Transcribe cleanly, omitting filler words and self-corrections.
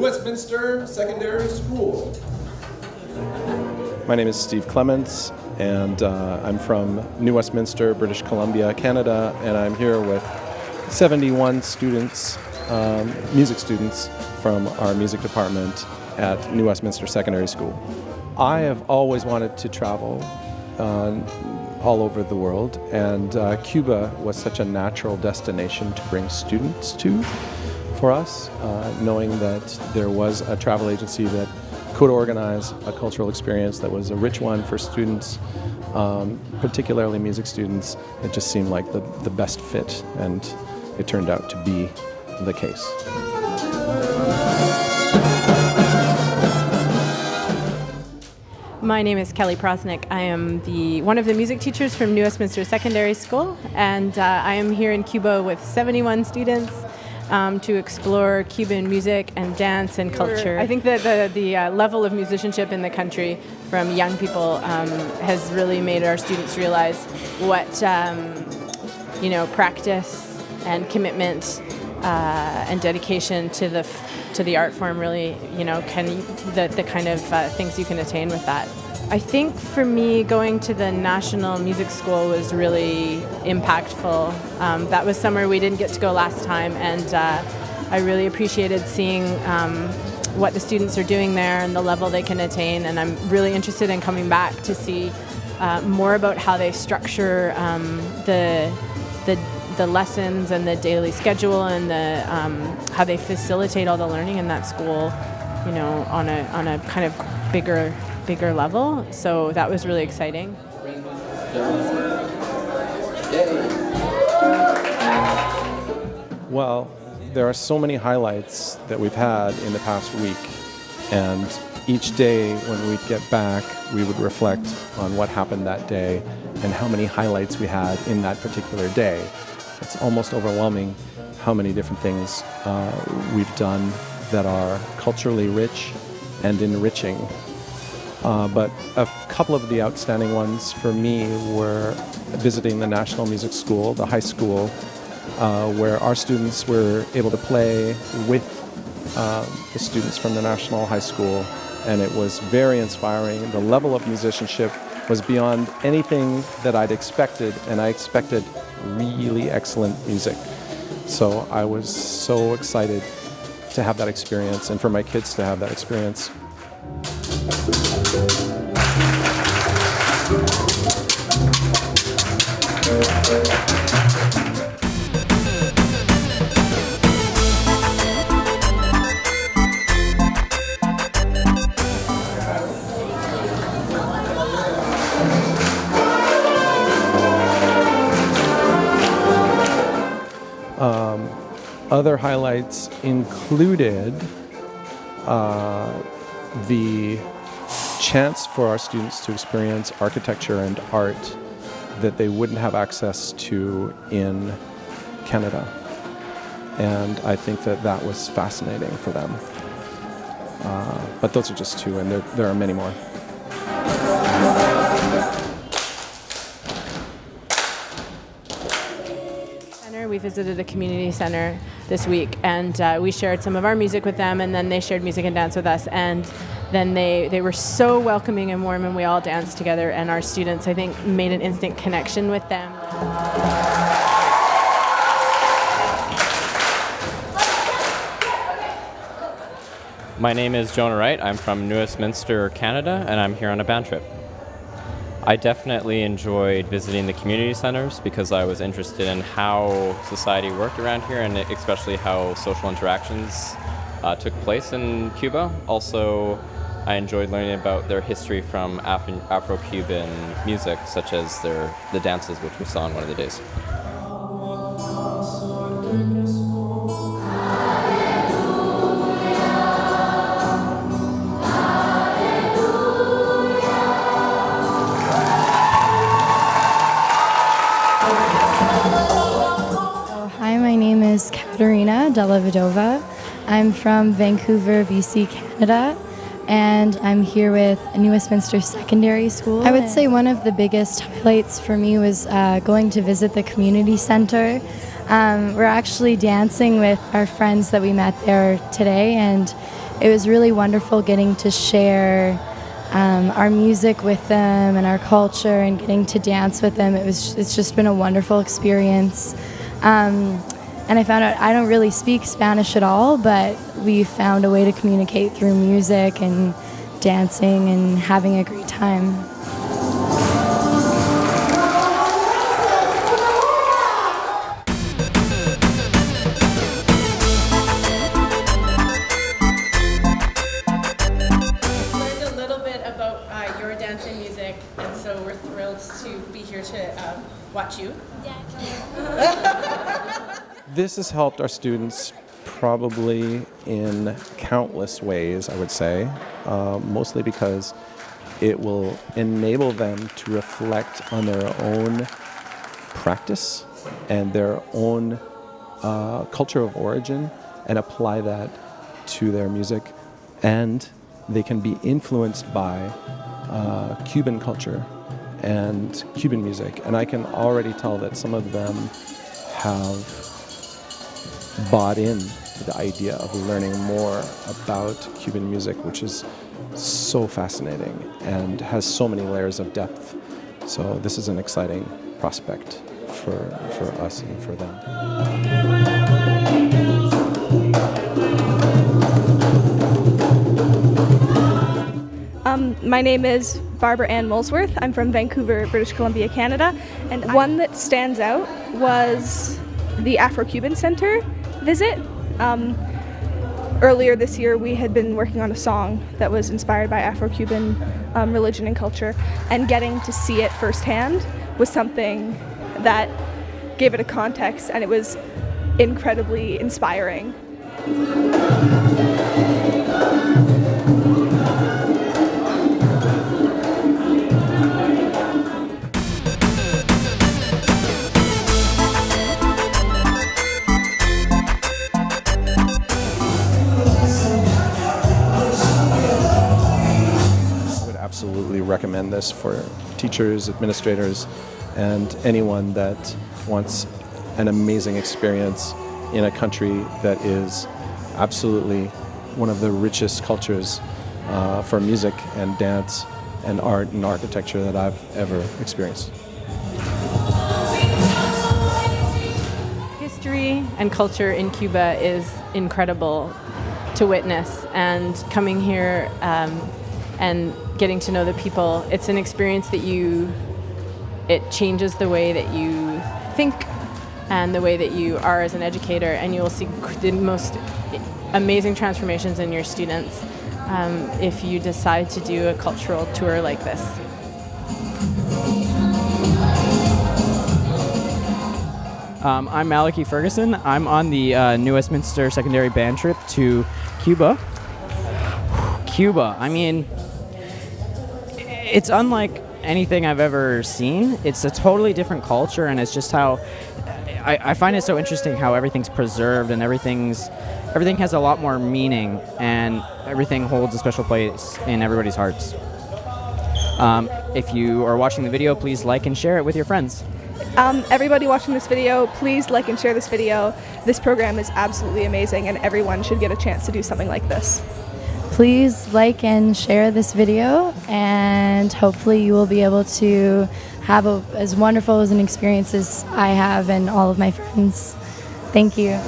Westminster Secondary School. My name is Steve Clements, and I'm from New Westminster, British Columbia, Canada, and I'm here with 71 students, music students from our music department at New Westminster Secondary School. I have always wanted to travel all over the world, and Cuba was such a natural destination to bring students to for us, knowing that there was a travel agency that could organize a cultural experience that was a rich one for students, particularly music students. It just seemed like the best fit, and it turned out to be the case. My name is Kelly Proznick. I am one of the music teachers from New Westminster Secondary School, and I am here in Cuba with 71 students to explore Cuban music and dance and culture. I think that the level of musicianship in the country from young people has really made our students realize what practice and commitment and dedication to the art form really the kind of things you can attain with that. I think for me, going to the National Music School was really impactful. That was somewhere we didn't get to go last time, and I really appreciated seeing what the students are doing there and the level they can attain, and I'm really interested in coming back to see more about how they structure the lessons and the daily schedule, and how they facilitate all the learning in that school, on a kind of bigger level. So that was really exciting. Well, there are so many highlights that we've had in the past week, and each day when we'd get back, we would reflect on what happened that day and how many highlights we had in that particular day. It's almost overwhelming how many different things we've done that are culturally rich and enriching. But a couple of the outstanding ones for me were visiting the National Music School, the high school, where our students were able to play with the students from the National High School, and it was very inspiring. The level of musicianship was beyond anything that I'd expected, and I expected really excellent music. So I was so excited to have that experience, and for my kids to have that experience. Other highlights included the chance for our students to experience architecture and art that they wouldn't have access to in Canada. And I think that was fascinating for them. But those are just two, and there are many more. We visited a community center this week, and we shared some of our music with them, and then they shared music and dance with us, and then they were so welcoming and warm, and we all danced together, and our students, I think, made an instant connection with them. My name is Jonah Wright. I'm from New Westminster, Canada, and I'm here on a band trip. I definitely enjoyed visiting the community centers because I was interested in how society worked around here, and especially how social interactions took place in Cuba. Also, I enjoyed learning about their history from Afro-Cuban music, such as the dances, which we saw on one of the days. Hi, my name is Katerina Delavidova. I'm from Vancouver, BC, Canada, and I'm here with New Westminster Secondary School. I would say one of the biggest highlights for me was going to visit the community center. We're actually dancing with our friends that we met there today, and it was really wonderful getting to share our music with them and our culture and getting to dance with them. It's just been a wonderful experience. And I found out I don't really speak Spanish at all, but we found a way to communicate through music and dancing and having a great time. Learned a little bit about your dance and music, and so we're thrilled to be here to watch you. This has helped our students probably in countless ways, I would say, mostly because it will enable them to reflect on their own practice and their own culture of origin and apply that to their music. And they can be influenced by Cuban culture and Cuban music. And I can already tell that some of them have bought in to the idea of learning more about Cuban music, which is so fascinating and has so many layers of depth. So this is an exciting prospect for us and for them. My name is Barbara Ann Molesworth. I'm from Vancouver, British Columbia, Canada. And one that stands out was the Afro-Cuban Center visit. Earlier this year, we had been working on a song that was inspired by Afro-Cuban religion and culture, and getting to see it firsthand was something that gave it a context, and it was incredibly inspiring. Absolutely recommend this for teachers, administrators, and anyone that wants an amazing experience in a country that is absolutely one of the richest cultures for music and dance and art and architecture that I've ever experienced. History and culture in Cuba is incredible to witness, and coming here and getting to know the people, it's an experience that it changes the way that you think and the way that you are as an educator, and you will see the most amazing transformations in your students if you decide to do a cultural tour like this. I'm Malachi Ferguson. I'm on the New Westminster secondary band trip to Cuba. Cuba, I mean, it's unlike anything I've ever seen. It's a totally different culture, and it's just how I find it so interesting how everything's preserved and everything has a lot more meaning, and everything holds a special place in everybody's hearts. If you are watching the video, please like and share it with your friends. Everybody watching this video, please like and share this video. This program is absolutely amazing, and everyone should get a chance to do something like this. Please like and share this video, and hopefully you will be able to have as wonderful as an experience as I have and all of my friends. Thank you.